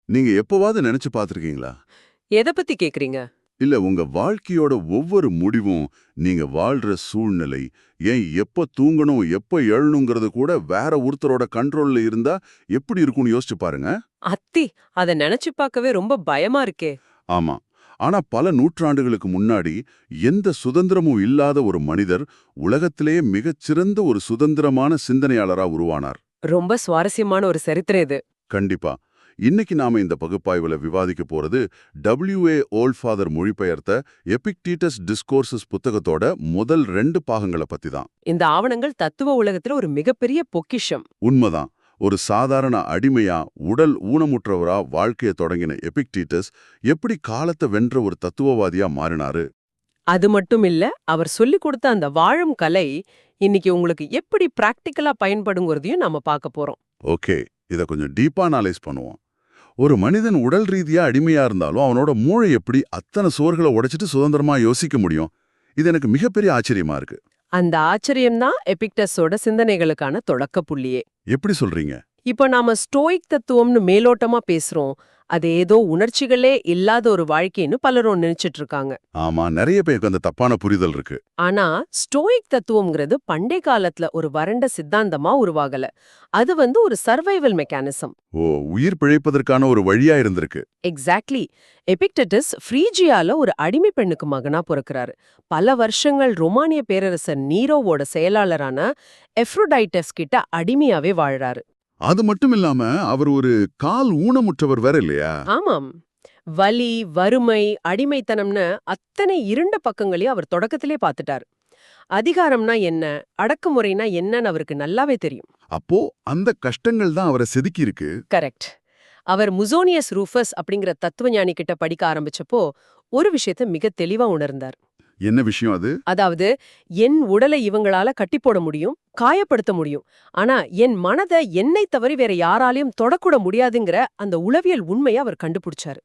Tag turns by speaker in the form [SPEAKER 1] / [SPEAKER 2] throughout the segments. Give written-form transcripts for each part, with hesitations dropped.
[SPEAKER 1] நீங்க எப்பவாவது நினைச்சு பார்த்திருக்கீங்களா?
[SPEAKER 2] எத பத்தி கேக்குறீங்க?
[SPEAKER 1] இல்ல உங்க வாழ்க்கையோட ஒவ்வொரு முடிவும், நீங்க வாழ்ற சூழ்நிலை, ஏன் எப்ப தூங்கணும், எப்ப எழணுங்கிறது கூட வேற ஒருத்தரோட கண்ட்ரோல்ல இருந்தா எப்படி இருக்கும்னு யோசிச்சு பாருங்க.
[SPEAKER 2] அத்தி, அத நெனச்சு பார்க்கவே ரொம்ப பயமா இருக்கே.
[SPEAKER 1] ஆமா. ஆனா பல நூற்றாண்டுகளுக்கு முன்னாடி எந்த சுதந்திரமும் இல்லாத ஒரு மனிதர் உலகத்திலேயே மிகச்சிறந்த ஒரு சுதந்திரமான சிந்தனையாளரா உருவானார்.
[SPEAKER 2] ரொம்ப சுவாரஸ்யமான ஒரு சரித்திரம் இது.
[SPEAKER 1] கண்டிப்பா. இன்னைக்கு நாம இந்த பகுப்பாய்வுல விவாதிக்க போறது W.A. ஓல்ட்ஃபாதர் மொழிபெயர்த்த எபிக்டீட்டஸ் டிஸ்கோர்சஸ் புத்தகத்தோட முதல் 2 பாகங்களை பத்தி தான்.
[SPEAKER 2] இந்த ஆவணங்கள் தத்துவ உலகத்துல ஒரு மிகப்பெரிய பொக்கிஷம்.
[SPEAKER 1] உண்மைதான். ஒரு சாதாரண அடிமையா, உடல் ஊனமுற்றவரா வாழ்க்கைய தொடங்கின எபிக்டீட்டஸ் எப்படி காலத்தை வென்ற ஒரு தத்துவவாதியா மாறினாரு?
[SPEAKER 2] அது மட்டும் இல்ல, அவர் சொல்லிக் கொடுத்த அந்த வாழும் கலை இன்னைக்கு உங்களுக்கு எப்படி பிராக்டிக்கலா பயன்படுங்கிறதையும் நாம பார்க்க போறோம்.
[SPEAKER 1] ஓகே, இத கொஞ்சம் டீப்பா அனலைஸ் பண்ணுவோம். ஒரு மனிதன் உடல் ரீதியா அடிமையா இருந்தாலும் அவனோட மூளை எப்படி அத்தனை சுவர்களை உடைச்சிட்டு சுதந்திரமா யோசிக்க முடியும்? இது எனக்கு மிகப்பெரிய ஆச்சரியமா இருக்கு.
[SPEAKER 2] அந்த ஆச்சரியம்தான் எபிக்டஸோட சிந்தனைகளுக்கான தொடக்க புள்ளியே.
[SPEAKER 1] எப்படி சொல்றீங்க?
[SPEAKER 2] இப்போ நாம ஸ்டோயிக் தத்துவம்னு மேலோட்டமா பேசுறோம். அது ஏதோ உணர்ச்சிகளே இல்லாத ஒரு வாழ்க்கைன்னு பலரும் நினைச்சிட்டு இருக்காங்க.
[SPEAKER 1] ஆமா, நிறைய பேருக்கு அந்த தப்பான புரிதல் இருக்கு.
[SPEAKER 2] ஆனா ஸ்டோயிக் தத்துவம்ங்கிறது பண்டை காலத்துல ஒரு வறண்ட சித்தாந்தமா உருவாகல. அது ஒரு சர்வைவல் மெக்கானிசம்.
[SPEAKER 1] ஓ, உயிர் பிழைப்பதற்கான ஒரு வழியா இருந்திருக்கு.
[SPEAKER 2] எக்ஸாக்ட்லி. எபிக்டஸ் ஃப்ரீஜியால ஒரு அடிமை பெண்ணுக்கு மகனா பிறக்கிறாரு. பல வருஷங்கள் ரொமானிய பேரரசர் நீரோவோட செயலாளரான எஃப்ரோடைட்டஸ் கிட்ட அடிமையாவே வாழறாரு.
[SPEAKER 1] அது மட்டும் இல்லாம அவர் ஒரு கால் ஊனமுற்றவர் வேற இல்லையா?
[SPEAKER 2] ஆமாம். வலி, வறுமை, அடிமைத்தனம்னு அத்தனை இருண்ட பக்கங்களையும் அவர் தொடக்கத்திலே பார்த்துட்டாரு. அதிகாரம்னா என்ன, அடக்குமுறைனா என்னன்னு அவருக்கு நல்லாவே தெரியும்.
[SPEAKER 1] அப்போ அந்த கஷ்டங்கள் தான் அவரை செதுக்கி இருக்கு.
[SPEAKER 2] கரெக்ட். அவர் முசோனியஸ் ரூஃபஸ் அப்படிங்கிற தத்துவஞானி கிட்ட படிக்க ஆரம்பிச்சப்போ ஒரு விஷயத்த மிக தெளிவா உணர்ந்தார்.
[SPEAKER 1] என்ன விஷயம் அது?
[SPEAKER 2] அதாவது, என் உடலை இவங்களால கட்டி போட முடியும், காயப்படுத்த முடியும். ஆனா என் மனதை என்னை தவிர வேற யாராலையும் தொடக்கூட முடியாதுங்கிற அந்த உளவியல் உண்மையை அவர் கண்டுபிடிச்சாரு.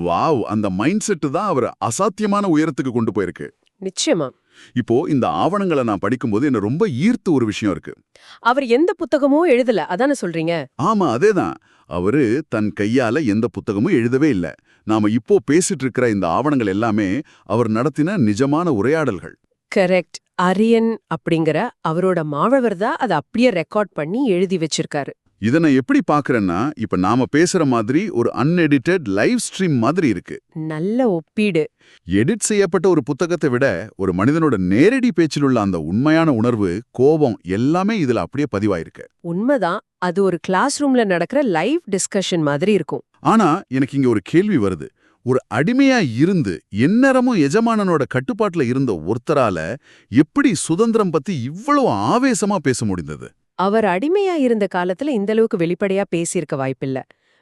[SPEAKER 1] வாவ், அந்த மைண்ட் செட் தான் அவர் அசாத்தியமான உயரத்துக்கு கொண்டு போயிருக்கு.
[SPEAKER 2] நிச்சயமா.
[SPEAKER 1] இப்போ இந்த ஆவணங்களை நான் படிக்கும்போது என்ன ரொம்ப ஈர்த்த ஒரு விஷயம் இருக்கு.
[SPEAKER 2] அவர் எந்த புத்தகமும் எழுதல, அதானே சொல்றீங்க?
[SPEAKER 1] ஆமா, அதேதான். அவரு தன் கையால எந்த புத்தகமும் எழுதவே இல்ல. நாம இப்போ பேசிட்டு இருக்கிற இந்த ஆவணங்கள் எல்லாமே அவர் நடத்தின நிஜமான உரையாடல்கள்.
[SPEAKER 2] கரெக்ட். அரியன் அப்படிங்கிற அவரோட மாணவர் தான் அதை அப்படியே ரெக்கார்ட் பண்ணி எழுதி வச்சிருக்காரு.
[SPEAKER 1] இதை நான் எப்படி பாக்குறேன்னா, இப்ப நாம பேசுற மாதிரி ஒரு அன்எடிட்டட் லைவ் ஸ்ட்ரீம் மாதிரி இருக்கு.
[SPEAKER 2] நல்ல ஒப்பீடு.
[SPEAKER 1] எடிட் செய்யப்பட்ட ஒரு புத்தகத்தை விட ஒரு மனிதனோட நேரடி பேச்சில் உள்ள அந்த உண்மையான உணர்வு, கோபம் எல்லாமே இதுல அப்படியே பதிவாயிருக்கு.
[SPEAKER 2] உண்மைதான். அது ஒரு கிளாஸ் ரூம்ல நடக்கிற லைவ் டிஸ்கஷன் மாதிரி இருக்கும்.
[SPEAKER 1] ஆனா எனக்கு இங்க ஒரு கேள்வி வருது. ஒரு அடிமையா இருந்து எந்நேரமும் எஜமானனோட கட்டுப்பாட்டுல இருந்த ஒருத்தரால எப்படி சுதந்திரம் பத்தி இவ்வளவு ஆவேசமா பேச முடிந்தது?
[SPEAKER 2] அவர் அடிமையா இருந்த காலத்துல இந்த அளவுக்கு வெளிப்படையா பேசியிருக்க வாய்ப்பில்ல.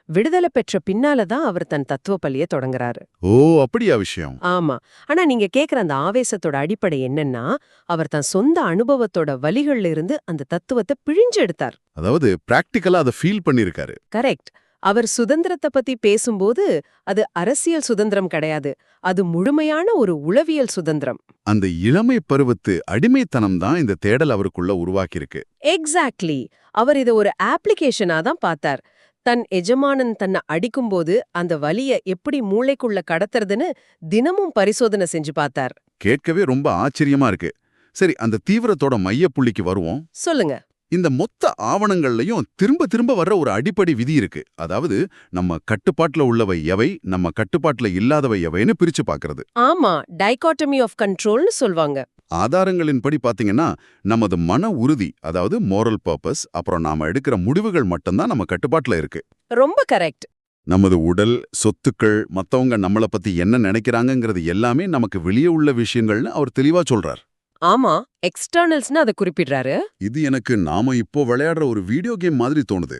[SPEAKER 2] விடுதலை பெற்ற பின்னாலதான் அவர் தன் தத்துவ பள்ளியை தொடங்குறாரு.
[SPEAKER 1] ஓ, அப்படியா விஷயம்?
[SPEAKER 2] ஆமா. ஆனா நீங்க கேக்குற அந்த ஆவேசத்தோட அடிப்படை என்னன்னா, அவர் தன் சொந்த அனுபவத்தோட வலிகள்ல இருந்து அந்த தத்துவத்தை பிழிஞ்சு எடுத்தார்.
[SPEAKER 1] அதாவது பிராக்டிக்கலா அதை ஃபீல் பண்ணிருக்காரு.
[SPEAKER 2] கரெக்ட். அவர் சுதந்திரத்தை பத்தி பேசும்போது அது அரசியல் சுதந்திரம் கிடையாது, அது முழுமையான ஒரு உளவியல் சுதந்திரம்.
[SPEAKER 1] அந்த இளமை பருவத்து அடிமைத்தனம் தான் இந்த தேடல் அவருக்குள்ள உருவாக்கியிருக்கு.
[SPEAKER 2] எக்ஸாக்ட்லி. அவர் இதை ஒரு ஆப்ளிகேஷனா தான் பார்த்தார். தன் எஜமானன் தன்னை அடிக்கும்போது அந்த வலிய எப்படி மூளைக்குள்ள கடத்துறதுன்னு தினமும் பரிசோதனை செஞ்சு பார்த்தார்.
[SPEAKER 1] கேட்கவே ரொம்ப ஆச்சரியமா இருக்கு. சரி, அந்த தீவிரத்தோட மையப்புள்ளிக்கு வருவோம்.
[SPEAKER 2] சொல்லுங்க.
[SPEAKER 1] இந்த மொத்த ஆவணங்கள்லயும் திரும்ப திரும்ப வர்ற ஒரு அடிப்படை விதி இருக்கு. அதாவது, நம்ம கட்டுப்பாட்டுல உள்ளவை எவை, நம்ம கட்டுப்பாட்டுல இல்லாதவை எவைன்னு பிரிச்சு பார்க்கிறது.
[SPEAKER 2] ஆமா, டைகாட்டமி ஆஃப் கண்ட்ரோல்னு சொல்வாங்க.
[SPEAKER 1] ஆதாரங்களின்படி பாத்தீங்கன்னா, நமது மன உறுதி, அதாவது மோரல் பர்பஸ், அப்புறம் நாம எடுக்கிற முடிவுகள் மட்டும்தான் நம்ம கட்டுப்பாட்டுல இருக்கு.
[SPEAKER 2] ரொம்ப கரெக்ட்.
[SPEAKER 1] நமது உடல், சொத்துக்கள், மத்தவங்க நம்மள பத்தி என்ன நினைக்கிறாங்கங்கிறது எல்லாமே நமக்கு வெளியே உள்ள விஷயங்கள்னு அவர் தெளிவா சொல்றார்.
[SPEAKER 2] ஆமா, எக்ஸ்டர்னல்ஸ்னு அதை குறிப்பிடுறாரு.
[SPEAKER 1] இது எனக்கு நாம இப்போ விளையாடுற ஒரு வீடியோ கேம் மாதிரி தோணுது.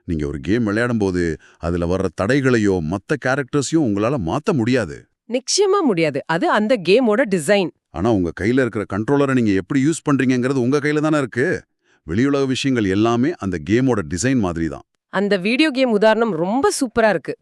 [SPEAKER 1] நீங்க ஒரு கேம் விளையாடும் போது அதுல வர்ற தடைகளையோ மத்த கேரக்டர்ஸையும் உங்களால மாத்த முடியாது.
[SPEAKER 2] நிச்சயமா முடியாது. அது அந்த கேமோட டிசைன்.
[SPEAKER 1] ஆனா உங்க கையில இருக்கிற கண்ட்ரோலரை நீங்க எப்படி யூஸ் பண்றீங்கிறது உங்க கையில தானே இருக்கு. வெளியுலக விஷயங்கள் எல்லாமே அந்த கேமோட டிசைன் மாதிரி தான்.
[SPEAKER 2] அந்த வீடியோ கேம் உதாரணம் ரொம்ப சூப்பரா இருக்கு.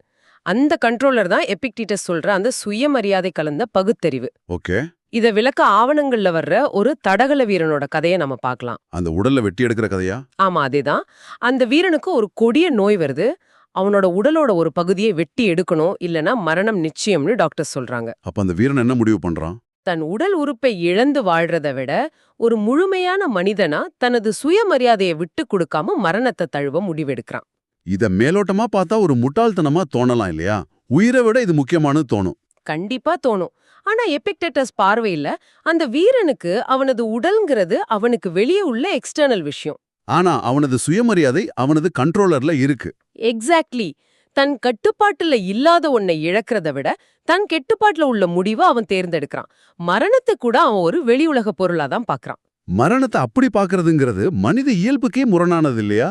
[SPEAKER 2] அந்த கண்ட்ரோலர் தான் எபிக்டீட்டஸ் சொல்ற அந்த சுயமரியாதை கலந்த பகுத்தறிவு.
[SPEAKER 1] ஓகே.
[SPEAKER 2] இத விளக்க ஆவணங்கள்ல வர்ற ஒரு தடகள வீரனோட கதையை நம்ம பார்க்கலாம்.
[SPEAKER 1] அந்த உடல்ல வெட்டி எடுக்கிற கதையா?
[SPEAKER 2] ஆமா, அதேதான். அந்த வீரனுக்கு ஒரு கொடிய நோய் வருது. அவனோட உடலோட ஒரு பகுதியை வெட்டி எடுக்கணும், இல்லனா மரணம் நிச்சயம்னு டாக்டர் சொல்றாங்க.
[SPEAKER 1] அப்ப அந்த வீரன் என்ன முடிவு பண்றான்?
[SPEAKER 2] தன் உடல் உறுப்பை இழந்து வாழ்றத விட ஒரு முழுமையான மனிதனா தனது சுயமரியாதையை விட்டு கொடுக்காம மரணத்தை தழுவ முடிவெடுக்கிறான்.
[SPEAKER 1] இத மேலோட்டமா பார்த்தா ஒரு முட்டாள்தனமா தோணலாம் இல்லையா? உயிரை விட இது முக்கியமானு தோணும்.
[SPEAKER 2] கண்டிப்பா தோணும். ஆனா எபிக்டேட்டஸ் பார்வையில அந்த வீரனுக்கு அவனது உடல்ங்கிறது அவனுக்கு வெளியே உள்ள எக்ஸ்டர்னல் விஷயம்.
[SPEAKER 1] ஆனா அவனது சுயமரியாதை அவனது கண்ட்ரோலர்ல இருக்கு.
[SPEAKER 2] எக்ஸாக்ட்லி. தன் கட்டுப்பாட்டுல இல்லாத ஒன்னை இழக்கிறத விட தன் கட்டுப்பாட்டுல உள்ள முடிவை அவன் தேர்ந்தெடுக்கிறான். மரணத்தை கூட அவன் ஒரு வெளி உலக பொருளா தான் பாக்குறான்.
[SPEAKER 1] மரணத்தை அப்படி பார்க்கறதுங்கிறது மனித இயல்புக்கே முரணானது இல்லையா?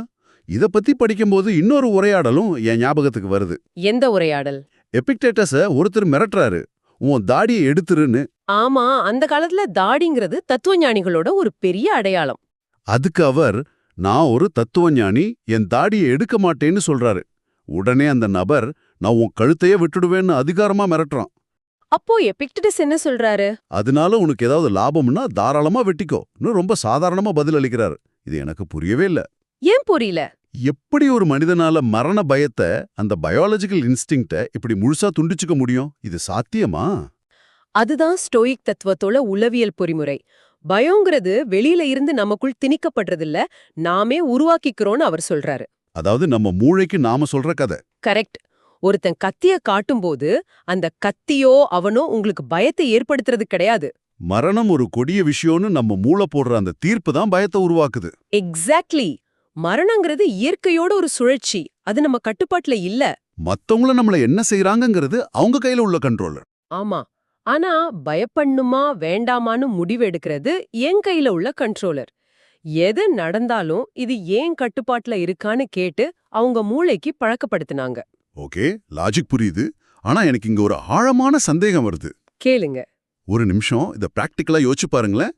[SPEAKER 1] இத பத்தி படிக்கும்போது இன்னொரு உரையாடலும் என் ஞாபகத்துக்கு வருது.
[SPEAKER 2] எந்த உரையாடல்?
[SPEAKER 1] எபிக்டேட்டஸ ஒருத்தர் மிரட்டுறாரு, உன் தாடியை எடுத்துருன்னு.
[SPEAKER 2] ஆமா, அந்த காலத்துல தாடிங்கிறது தத்துவஞானிகளோட ஒரு பெரிய அடையாளம்.
[SPEAKER 1] அதுக்கு அவர், நான் ஒரு தத்துவஞானி, என் தாடியை எடுக்க மாட்டேன்னு சொல்றாரு. உடனே அந்த நபர், நான் உன் கழுத்தையே விட்டுடுவேன்னு அதிகாரமா மிரட்டுறான்.
[SPEAKER 2] அப்போ எபிக்டேட்டஸ் என்ன சொல்றாரு?
[SPEAKER 1] அதனால உனக்கு ஏதாவது லாபம்னா தாராளமா வெட்டிக்கோன்னு ரொம்ப சாதாரணமா பதில் அளிக்கிறாரு. இது எனக்கு புரியவே இல்ல.
[SPEAKER 2] ஏன் புரியல?
[SPEAKER 1] எப்படி ஒரு மனிதனால மரண பயத்தை, அந்த பயாலஜிக்கல் இன்ஸ்டிங்க்ட இப்படி முழுசா துண்டிச்சுக்க முடியும்? இது சாத்தியமா?
[SPEAKER 2] அதுதான் ஸ்டோயிக் தத்துவத்தோட உளவியல் பொறிமுறை. பயம்ங்கிறது வெளியில இருந்து நமக்குள் திணிக்கப்படுறதில்ல, நாமே உருவாக்கிக்கிறோம்னு அவர் சொல்றாரு.
[SPEAKER 1] அதாவது நம்ம மூளைக்கு நாம சொல்ற கதை.
[SPEAKER 2] கரெக்ட். ஒருத்தன் கத்திய காட்டும்போது அந்த கத்தியோ அவனோ உங்களுக்கு பயத்தை ஏற்படுத்துறது கிடையாது.
[SPEAKER 1] மரணம் ஒரு கொடிய விஷயம்னு நம்ம மூளை போடுற அந்த தீர்ப்பு தான் பயத்தை உருவாக்குது.
[SPEAKER 2] எக்ஸாக்ட்லி. மரணங்கிறது இயற்கையோட ஒரு சுழற்சி, அது நம்ம கட்டுப்பாட்டுல இல்ல.
[SPEAKER 1] மத்தவங்கள நம்மள என்ன செய்றாங்கங்கிறது அவங்க கையில உள்ள கண்ட்ரோலர்.
[SPEAKER 2] ஆமா. ஆனா பயப்பண்ணுமா வேண்டாமான்னு முடிவெடுக்கிறது என் கையில உள்ள கண்ட்ரோலர். எது நடந்தாலும் இது ஏன் கட்டுப்பாட்டுல இருக்கான்னு கேட்டு அவங்க மூளைக்கு பழக்கப்படுத்தினாங்க.
[SPEAKER 1] ஓகே, லாஜிக் புரியுது. ஆனா எனக்கு இங்க ஒரு ஆழமான சந்தேகம் வருது.
[SPEAKER 2] கேளுங்க.
[SPEAKER 1] ஒரு நிமிஷம் இத பிராக்டிக்கலா யோசிச்சு பாருங்களேன்.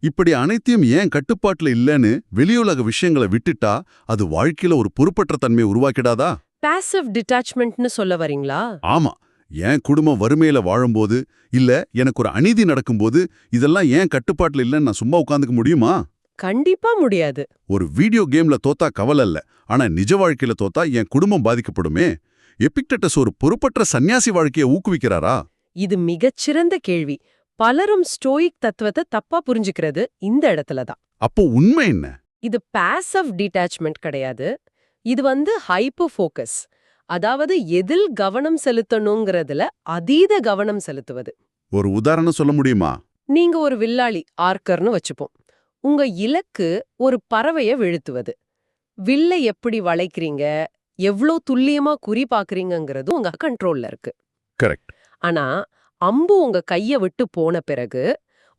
[SPEAKER 1] இப்படி அனைத்தையும் ஏன் கட்டுப்பாட்டுல இல்லன்னு வெளியுலக விஷயங்களை விட்டுட்டா அது வாழ்க்கையில ஒரு பொறுப்பற்ற தன்மையை உருவாக்கிடாதா?
[SPEAKER 2] பாசிவ் டிட்டாச்மெண்ட்னு சொல்ல வரீங்களா?
[SPEAKER 1] ஆமா. என் குடும்பம் வறுமையில வாழும்போது, இல்ல எனக்கு ஒரு அநீதி நடக்கும்போது, இதெல்லாம் ஏன் கட்டுப்பாட்டுல இல்லன்னு நான் சும்மா உட்கார்ந்துக்க முடியுமா?
[SPEAKER 2] கண்டிப்பா முடியாது.
[SPEAKER 1] ஒரு வீடியோ கேம்ல தோத்தா கவலை இல்ல, ஆனா நிஜ வாழ்க்கையில தோத்தா என் குடும்பம் பாதிக்கப்படுமே. எபிக்டேட்டஸ் ஒரு பொறுப்பற்ற சன்னியாசி வாழ்க்கையை ஊக்குவிக்கிறாரா?
[SPEAKER 2] இது மிகச்சிறந்த கேள்வி. பலரும் ஸ்டோயிக் தத்துவத்தை தப்பா புரிஞ்சுக்கிறது இந்த இடத்துல தான்.
[SPEAKER 1] அப்போ உண்மை என்ன?
[SPEAKER 2] இது பாசிவ் டிட்டாச்மெண்ட் கிடையாது. இது ஹைப்பர் ஃபோக்கஸ். அதாவது எதில் கவனம் செலுத்தணுங்கிறதுல அதீத கவனம் செலுத்துவது.
[SPEAKER 1] ஒரு உதாரணம் சொல்ல முடியுமா?
[SPEAKER 2] நீங்க ஒரு வில்லாளி ஆர்க்கர்னு வச்சுப்போம். உங்க இலக்கு ஒரு பறவைய வீழ்த்துவது. வில்லை எப்படி வளைக்கிறீங்க, எவ்ளோ துல்லியமா குறி பாக்குறீங்கங்கிறது உங்க கண்ட்ரோல்ல இருக்கு.
[SPEAKER 1] கரெக்ட்.
[SPEAKER 2] ஆனா அம்பு உங்க கைய விட்டு போன பிறகு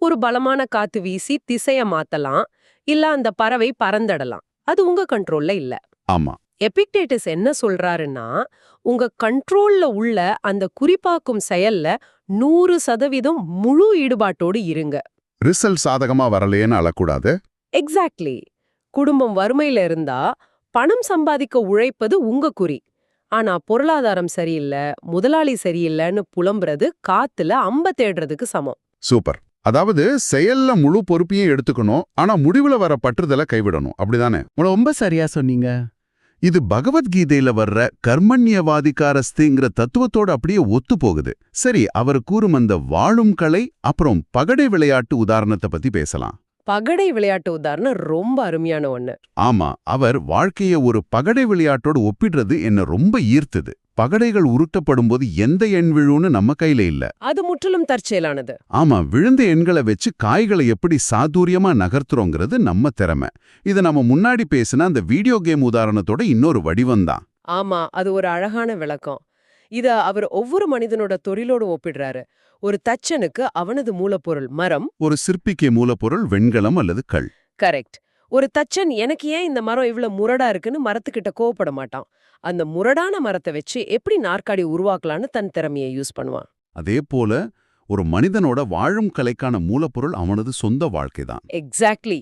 [SPEAKER 2] ஒரு பலமான காத்து வீசி திசைய மாத்தலாம், இல்ல அந்த பறவை பறந்தடலாம். அது உங்க கண்ட்ரோல்ல இல்ல.
[SPEAKER 1] ஆமா.
[SPEAKER 2] எபிக்டேட்டஸ் என்ன சொல்றாருன்னா, உங்க கண்ட்ரோல்ல உள்ள அந்த குறிப்பாக்கும் செயல்ல 100% முழு ஈடுபாட்டோடு இருங்க.
[SPEAKER 1] ரிசல்ட் சாதகமா வரலையேன்னு அழக்கூடாது.
[SPEAKER 2] எக்ஸாக்ட்லி. குடும்பம் வறுமையில இருந்தா பணம் சம்பாதிக்க உழைப்பது உங்க குறி. ஆனா பொருளாதாரம் சரியில்ல, முதலாளி சரியில்லைன்னு புலம்புறது காத்துல அம்ப தேடுறதுக்கு சமம்.
[SPEAKER 1] சூப்பர். அதாவது செயல்ல முழு பொறுப்பையும் எடுத்துக்கணும், ஆனா முடிவுல வர பற்றுதலை கைவிடணும். அப்படிதானே?
[SPEAKER 3] ரொம்ப சரியா சொன்னீங்க.
[SPEAKER 1] இது பகவத்கீதையில வர்ற கர்மண்யவாதிகாரஸ்திங்கிற தத்துவத்தோட அப்படியே ஒத்து போகுது. சரி, அவர் கூறும் அந்த வாழும் கலை அப்புறம் பகடை விளையாட்டு உதாரணத்தை பத்தி பேசலாம்.
[SPEAKER 2] பகடை விளையாட்டு உதாரணம் ரொம்ப அருமையான ஒண்ணு.
[SPEAKER 1] ஆமா, அவர் வாழ்க்கைய ஒரு பகடை விளையாட்டோடு ஒப்பிடுறது என்ன ரொம்ப ஈர்த்தது. பகடைகள் உருட்டப்படும் போது எந்த எண் விழுன்னு நம்ம கையில இல்ல.
[SPEAKER 2] அது முற்றிலும் தற்செயலானது.
[SPEAKER 1] ஆமா, விழுந்த எண்களை வச்சு காய்களை எப்படி சாதுரியமா நகர்த்துறோங்கிறது நம்ம திறமை. இது நம்ம முன்னாடி பேசின அந்த வீடியோ கேம் உதாரணத்தோட இன்னொரு வடிவம்தான்.
[SPEAKER 2] ஆமா, அது ஒரு அழகான விளக்கம். இத அவர் ஒவ்வொரு மனிதனோட தொழிலோடு ஒப்பிடுறாரு. ஒரு தச்சனுக்கு அவனது மூலப்பொருள் மரம்,
[SPEAKER 1] ஒரு சிற்பிக்கு மூலப்பொருள் வெண்கலம் அல்லது கல்.
[SPEAKER 2] கரெக்ட். ஒரு தச்சன் எனக்கு ஏன் இந்த மரம் இவ்வளவு முரடா இருக்குன்னு மரத்துக்கிட்ட கோவப்பட மாட்டான். அந்த முரடான மரத்தை வச்சு எப்படி நாற்காலி உருவாக்கலான்னு தன் திறமையை யூஸ் பண்ணுவான்.
[SPEAKER 1] அதே போல ஒரு மனிதனோட வாழும் கலைக்கான மூலப்பொருள் அவனது சொந்த வாழ்க்கைதான்.
[SPEAKER 2] எக்ஸாக்ட்லி.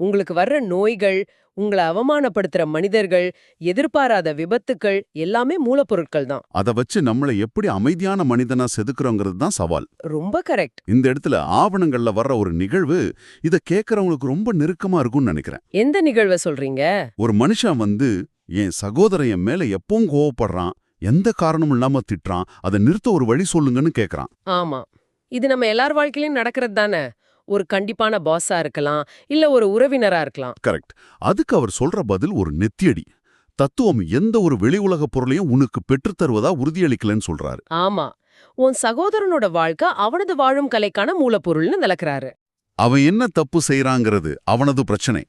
[SPEAKER 2] உங்களுக்கு வர்ற நோய்கள், உங்களை அவமானப்படுத்துற மனிதர்கள், எதிர்பாராத விபத்துக்கள் எல்லாமே மூலப்பொருட்கள் தான்.
[SPEAKER 1] அதை வச்சு நம்மளை எப்படி அமைதியான மனிதனா செதுக்குறோங்கிறது தான் சவால்.
[SPEAKER 2] ரொம்ப கரெக்ட்.
[SPEAKER 1] இந்த இடத்துல ஆவணங்கள்ல வர்ற ஒரு நிகழ்வு இத கேட்கறவங்களுக்கு ரொம்ப நெருக்கமா இருக்கும்னு நினைக்கிறேன்.
[SPEAKER 2] எந்த நிகழ்வை சொல்றீங்க?
[SPEAKER 1] ஒரு மனுஷன் என் சகோதரன் என் மேல எப்பவும் கோவப்படுறான், எந்த காரணமும் இல்லாம திட்டுறான், அதை நிறுத்த ஒரு வழி சொல்லுங்கன்னு கேக்குறான்.
[SPEAKER 2] ஆமா, இது நம்ம எல்லார் வாழ்க்கையிலும் நடக்கிறது தானே. ஒரு கண்டிப்பான பாஸா இருக்கலாம், இல்ல ஒரு உறவினரா இருக்கலாம்.
[SPEAKER 1] கரெக்ட். அதுக்கு அவர் சொல்ற பதில் ஒரு நெத்தியடி. தத்துவம் எந்த ஒரு வெளி உலக பொருளையும் உனக்கு பெற்றுத் தருவதா உறுதியளிக்கலன்னு சொல்றாரு.
[SPEAKER 2] ஆமா, உன் சகோதரனோட வாழ்க்கை அவனது வாழும் கலைக்கான மூலப்பொருள்னு விளக்குறாரு.
[SPEAKER 1] அவன் என்ன தப்பு செய்றாங்கிறது அவனது பிரச்சனை.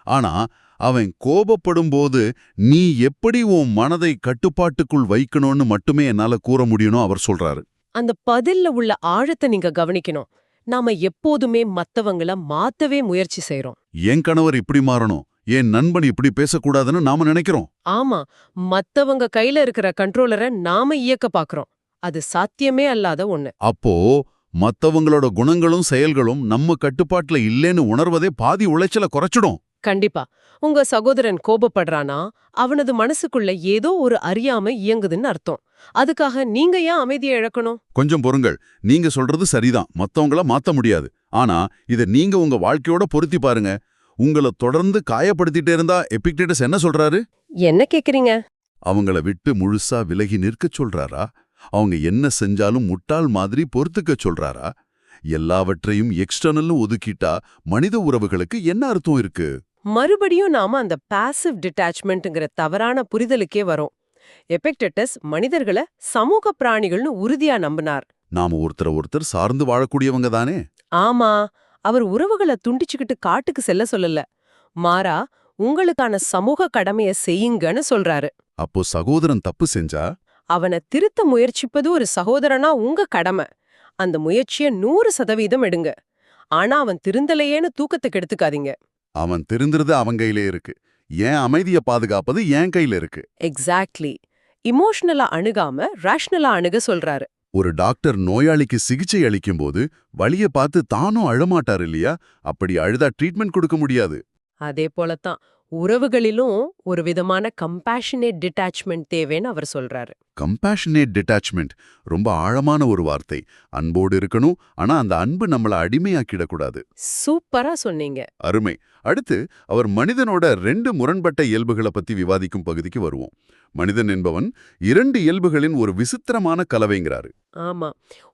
[SPEAKER 1] ஆனா அவன் கோபப்படும்போது நீ எப்படி உன் மனதை கட்டுப்பாட்டுக்குள் வைக்கணும்னு மட்டுமே என்னால கூற முடியும்னு அவர் சொல்றாரு.
[SPEAKER 2] அந்த பதில்ல உள்ள ஆழத்தை நீங்க கவனிக்கணும். நாம எப்போதுமே மத்தவங்கள மாத்தவே முயற்சி செய்றோம்.
[SPEAKER 1] என் கணவர் இப்படி மாறணும், என் நண்பன் இப்படி பேசக்கூடாதுன்னு நாம நினைக்கிறோம்.
[SPEAKER 2] ஆமா, மத்தவங்க கையில இருக்கிற கண்ட்ரோலரை நாம இயக்க பாக்குறோம். அது சாத்தியமே அல்லாத ஒண்ணு.
[SPEAKER 1] அப்போ மத்தவங்களோட குணங்களும் செயல்களும் நம்ம கட்டுப்பாட்டுல இல்லேன்னு உணர்வதே பாதி உளைச்சல குறைச்சிடும்.
[SPEAKER 2] கண்டிப்பா. உங்க சகோதரன் கோபப்படுறானா, அவனது மனசுக்குள்ள ஏதோ ஒரு அறியாம இயங்குதுன்னு அர்த்தம். அதுக்காக நீங்க ஏன் அமைதியை இழக்கணும்?
[SPEAKER 1] கொஞ்சம் பொறுங்கள், நீங்க சொல்றது சரிதான், மத்தவங்கள மாத்த முடியாது. ஆனா இத நீங்க உங்க வாழ்க்கையோட பொருத்தி பாருங்க. உங்களை தொடர்ந்து காயப்படுத்திட்டே இருந்தா எபிக்டேட்டஸ் என்ன சொல்றாரு?
[SPEAKER 2] என்ன கேக்குறீங்க?
[SPEAKER 1] அவங்கள விட்டு முழுசா விலகி நிற்கச் சொல்றாரா? அவங்க என்ன செஞ்சாலும் முட்டாள் மாதிரி பொறுத்துக்கச் சொல்றாரா? எல்லாவற்றையும் எக்ஸ்டர்னல்னு ஒதுக்கிட்டா மனித உறவுகளுக்கு என்ன அர்த்தம் இருக்கு?
[SPEAKER 2] மறுபடியும் நாம அந்த பாசிவ் டிட்டாச்மெண்ட்ங்கிற தவறான புரிதலுக்கே வரோம். எபிக்டேட்டஸ் மனிதர்களை சமூக பிராணிகள்னு உறுதியா நம்பினார்.
[SPEAKER 1] நாம ஒருத்தர் சார்ந்து வாழக்கூடியவங்க தானே.
[SPEAKER 2] ஆமா, அவர் உறவுகளை துண்டிச்சுக்கிட்டு காட்டுக்கு செல்ல சொல்லல. மாறா, உங்களுக்கான சமூக கடமையை செய்யுங்கன்னு சொல்றாரு.
[SPEAKER 1] அப்போ சகோதரன் தப்பு செஞ்சா
[SPEAKER 2] அவனை திருத்த முயற்சிப்பது ஒரு சகோதரனா உங்க கடமை. அந்த முயற்சியை 100% எடுங்க. ஆனா அவன் திருந்தலையேன்னு தூக்கத்தை கெடுத்துக்காதீங்க.
[SPEAKER 1] அவன் தெரிந்திருது அவன் கையிலே இருக்கு. ஏன் அமைதியை பாதுகாப்பது என் கையில இருக்கு.
[SPEAKER 2] எக்ஸாக்ட்லி. இமோஷனலா அணுகாம ரேஷனலா அணுக சொல்றாரு.
[SPEAKER 1] ஒரு டாக்டர் நோயாளிக்கு சிகிச்சை அளிக்கும்போது வலிய பார்த்து தானும் அழமாட்டார் இல்லையா? அப்படி அழுதா ட்ரீட்மெண்ட் கொடுக்க முடியாது.
[SPEAKER 2] அதே போலத்தான் உறவுகளிலும் ஒரு விதமான கம்பேஷனேட் டிட்டாச்மெண்ட் தேவைன்னு அவர் சொல்றாரு.
[SPEAKER 1] கம்பேஷனேட் டிட்டாச்மெண்ட் ரொம்ப ஆழமான ஒரு வார்த்தை. அன்போடு இருக்கணும், ஆனா அந்த அன்பு நம்மள அடிமையாக்கிடக்கூடாது.
[SPEAKER 2] சூப்பரா சொன்னீங்க.
[SPEAKER 1] அருமை. அடுத்து அவர் மனிதனோட 2 முரண்பட்ட இயல்புகளை பத்தி விவாதிக்கும் பகுதிக்கு வருவோம். மனிதன் என்பவன் 2 இயல்புகளின் ஒரு விசித்திரமான கலவைங்கிறாரு.
[SPEAKER 2] ஆமா,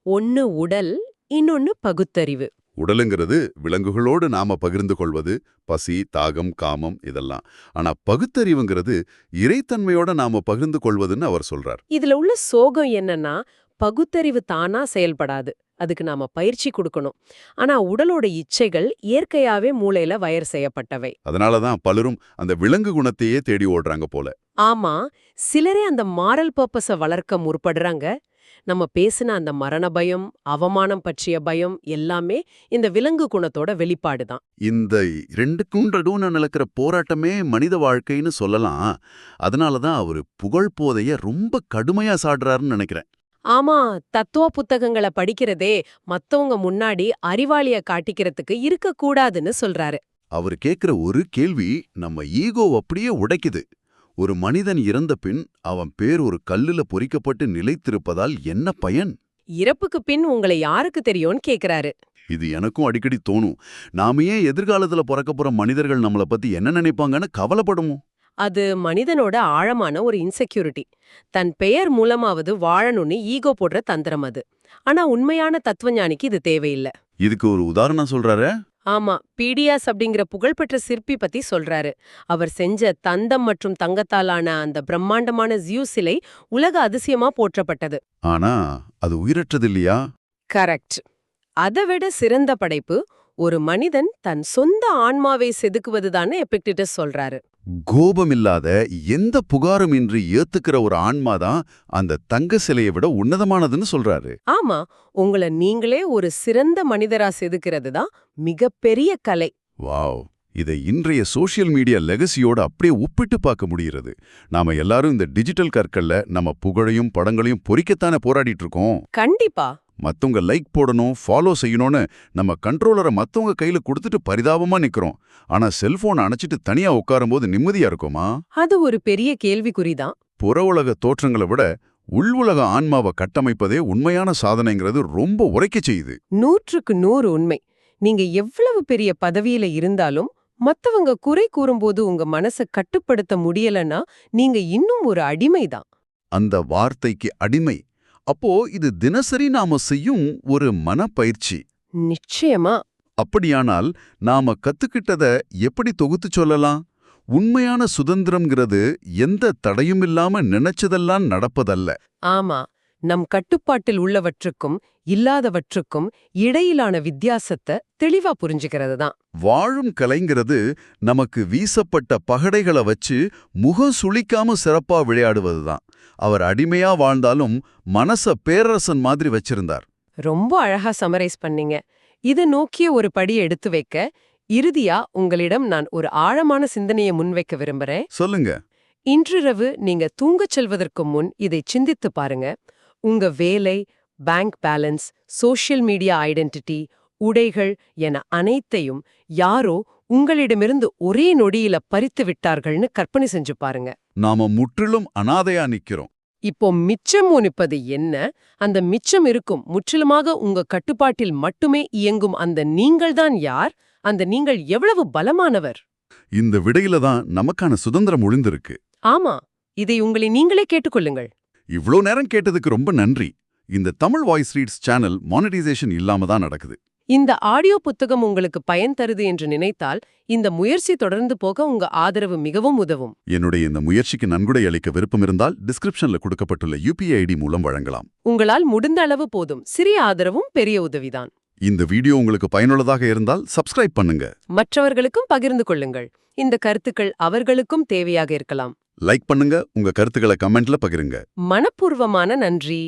[SPEAKER 2] ஒன்னு உடல், இன்னொன்னு பகுத்தறிவு.
[SPEAKER 1] உடலுங்கிறது விலங்குகளோடு நாம பகிர்ந்து கொள்வது, பசி, தாகம், காமம் இதெல்லாம். ஆனா பகுத்தறிவுங்கிறது இறைத்தன்மையோட நாம பகிர்ந்து கொள்வதுன்னு அவர் சொல்றார்.
[SPEAKER 2] இதுல உள்ள சோகம் என்னன்னா, பகுத்தறிவு தானா செயல்படாது. அதுக்கு நாம பயிற்சி கொடுக்கணும். ஆனா உடலோட இச்சைகள் இயற்கையாவே மூளையில வயர் செய்யப்பட்டவை.
[SPEAKER 1] அதனாலதான் பலரும் அந்த விலங்கு குணத்தையே தேடி ஓடுறாங்க போல.
[SPEAKER 2] ஆமா, சிலரே அந்த மாரல் பர்பஸ வளர்க்க முற்படுறாங்க. நம்ம பேசின அந்த மரண பயம், அவமானம் பற்றிய பயம் எல்லாமே இந்த விலங்கு குணத்தோட வெளிப்பாடுதான்.
[SPEAKER 1] இந்த 2க்கும் நடுவுல நடக்கிற போராட்டமே மனித வாழ்க்கைன்னு சொல்லலாம். அதனாலதான் அவரு புகழ் போதைய ரொம்ப கடுமையா சாடுறாருன்னு நினைக்கிறேன்.
[SPEAKER 2] ஆமா, தத்துவ புத்தகங்களை படிக்கிறதே மத்தவங்க முன்னாடி அறிவாளிய காட்டிக்கிறதுக்கு இருக்கக்கூடாதுன்னு சொல்றாரு.
[SPEAKER 1] அவர் கேக்குற ஒரு கேள்வி நம்ம ஈகோ அப்படியே உடைக்குது. ஒரு மனிதன் இறந்த பின் அவன் பேர் ஒரு கல்லுல பொறிக்கப்பட்டு நிலைத்திருப்பதால் என்ன பயன்?
[SPEAKER 2] இறப்புக்கு பின் உங்களை யாருக்கு தெரியும்னு கேக்குறாரு.
[SPEAKER 1] இது எனக்கும் அடிக்கடி தோணும். நாம ஏன் எதிர்காலத்துல பிறக்க போற மனிதர்கள் நம்மள பத்தி என்ன நினைப்பாங்கன்னு கவலைப்படுமோ?
[SPEAKER 2] அது மனிதனோட ஆழமான ஒரு இன்செக்யூரிட்டி. தன் பெயர் மூலமாவது வாழணும்னு ஈகோ போடுற தந்திரம் அது. ஆனா உண்மையான தத்துவஞானிக்கு இது தேவையில்லை.
[SPEAKER 1] இதுக்கு ஒரு உதாரணம் சொல்றாரு.
[SPEAKER 2] ஆமா, பீடியாஸ் அப்படிங்கிற புகழ்பெற்ற சிற்பி பத்தி சொல்றாரு. அவர் செஞ்ச தந்தம் மற்றும் தங்கத்தாலான அந்த பிரம்மாண்டமான ஜியூ சிலை உலக அதிசயமா போற்றப்பட்டது.
[SPEAKER 1] ஆனா அது உயிரற்றது இல்லையா?
[SPEAKER 2] கரெக்ட். அதைவிட சிறந்த படைப்பு ஒரு மனிதன் தன் சொந்த ஆன்மாவை செதுக்குவதுதான்னு எபிக்டேட்டஸ் சொல்றாரு.
[SPEAKER 1] கோபமில்லாத எந்த புகாரும் இன்றி ஏத்துக்கிற ஒரு ஆன்மாதான் அந்த தங்க சிலையை விட உன்னதமானதுன்னு சொல்றாரு.
[SPEAKER 2] ஆமா, உங்களை நீங்களே ஒரு சிறந்த மனிதரா செதுக்கிறது தான் மிகப்பெரிய கலை.
[SPEAKER 1] வாவ், இதை இன்றைய சோஷியல் மீடியா லெகசியோட அப்படியே ஒப்பிட்டு பார்க்க முடிகிறது. நாம எல்லாரும் இந்த டிஜிட்டல் கற்கள்ல நம்ம புகழையும் படங்களையும் பொறிக்கத்தானே போராடிட்டு இருக்கோம்.
[SPEAKER 2] கண்டிப்பா.
[SPEAKER 1] மத்தவங்க லைக் போடணும், ஃபாலோ செய்யணும்னு நம்ம கண்ட்ரோலரை மத்தவங்க கையில கொடுத்துட்டு பரிதாபமா நிக்கிறோம். ஆனா செல்போன் அணைச்சிட்டு தனியா உட்காரும்போது நிம்மதியா இருக்குமா?
[SPEAKER 2] அது ஒரு பெரிய கேள்விக்குறிதான்.
[SPEAKER 1] புற உலக தோற்றங்களை விட உள் உலக ஆன்மாவை கட்டமைப்பதே உண்மையான சாதனைங்கிறது ரொம்ப உரைக்க செய்யுது.
[SPEAKER 2] 100க்கு 100 உண்மை. நீங்க எவ்வளவு பெரிய பதவியில இருந்தாலும் மத்தவங்க குறை கூறும்போது உங்க மனச கட்டுப்படுத்த முடியலன்னா நீங்க இன்னும் ஒரு அடிமைதான்.
[SPEAKER 1] அந்த வார்த்தைக்கு அடிமை. அப்போ இது தினசரி நாம செய்யும் ஒரு மனப்பயிற்சி.
[SPEAKER 2] நிச்சயமா.
[SPEAKER 1] அப்படியானால் நாம கத்துக்கிட்டத எப்படி தொகுத்துச் சொல்லலாம்? உண்மையான சுதந்திரம்ங்கிறது எந்த தடையுமில்லாம நினைச்சதெல்லாம் நடப்பதல்ல.
[SPEAKER 2] ஆமா. நம் கட்டுப்பாட்டில் உள்ளவற்றுக்கும் இல்லாதவற்றுக்கும் இடையிலான வித்தியாசத்தை தெளிவா புரிஞ்சுக்கிறது தான்.
[SPEAKER 1] வாழும் கலைங்கிறது நமக்கு வீசப்பட்ட பகடைகளை வச்சு முகம் சுளிக்காம சிறப்பா விளையாடுவதுதான். அவர் அடிமையா வாழ்ந்தாலும் மனச பேரரசன் மாதிரி வச்சிருந்தார்.
[SPEAKER 2] ரொம்ப அழகா சமரைஸ் பண்ணீங்க. இதை நோக்கிய ஒரு படி எடுத்து வைக்க, இறுதியா உங்களிடம் நான் ஒரு ஆழமான சிந்தனையை முன்வைக்க விரும்புறேன்.
[SPEAKER 1] சொல்லுங்க.
[SPEAKER 2] இன்றிரவு நீங்க தூங்கச் செல்வதற்கு முன் இதை சிந்தித்து பாருங்க. உங்க வேலை, bank balance, social media identity, உடைகள் என அனைத்தையும் யாரோ உங்களிடமிருந்து ஒரே நொடியில பறித்து விட்டார்கள்னு கற்பனை செஞ்சு பாருங்க.
[SPEAKER 1] நாம முற்றிலும் அனாதையா நிக்கிறோம்.
[SPEAKER 2] இப்போ மிச்சம் நிற்பது என்ன? அந்த மிச்சம் இருக்கும் முற்றிலுமாக உங்க கட்டுப்பாட்டில் மட்டுமே இயங்கும் அந்த நீங்கள்தான் யார்? அந்த நீங்கள் எவ்வளவு பலமானவர்?
[SPEAKER 1] இந்த விடையில தான் நமக்கான சுதந்திரம் ஒளிந்திருக்கு.
[SPEAKER 2] ஆமா, இதை உங்களை நீங்களே கேட்டுக்கொள்ளுங்கள்.
[SPEAKER 1] இவ்ளோ நேரம் கேட்டதுக்கு ரொம்ப நன்றி. இந்த Tamil voice reads channel monetisation இல்லாம தான் நடக்குது.
[SPEAKER 2] இந்த ஆடியோ புத்தகம் உங்களுக்கு பயன் தருது என்று நினைத்தால் இந்த முயற்சி தொடர்ந்து போக உங்க ஆதரவு மிகவும் உதவும்.
[SPEAKER 1] என்னுடைய இந்த முயற்சிக்கு நன்கொடை அளிக்க விருப்பம் இருந்தால் டிஸ்கிரிப்ஷன்ல கொடுக்கப்பட்டுள்ள UPI ID மூலம் வழங்கலாம்.
[SPEAKER 2] உங்களால் முடிந்த அளவு போதும். சிறிய ஆதரவும் பெரிய உதவிதான்.
[SPEAKER 1] இந்த வீடியோ உங்களுக்கு பயனுள்ளதாக இருந்தால் சப்ஸ்கிரைப் பண்ணுங்க.
[SPEAKER 2] மற்றவர்களுக்கும் பகிர்ந்து கொள்ளுங்கள். இந்த கருத்துக்கள் அவர்களுக்கும் தேவையாக இருக்கலாம்.
[SPEAKER 1] லைக் பண்ணுங்க, உங்க கருத்துக்களை கமெண்ட்ல பகிருங்க.
[SPEAKER 2] மனப்பூர்வமான நன்றி.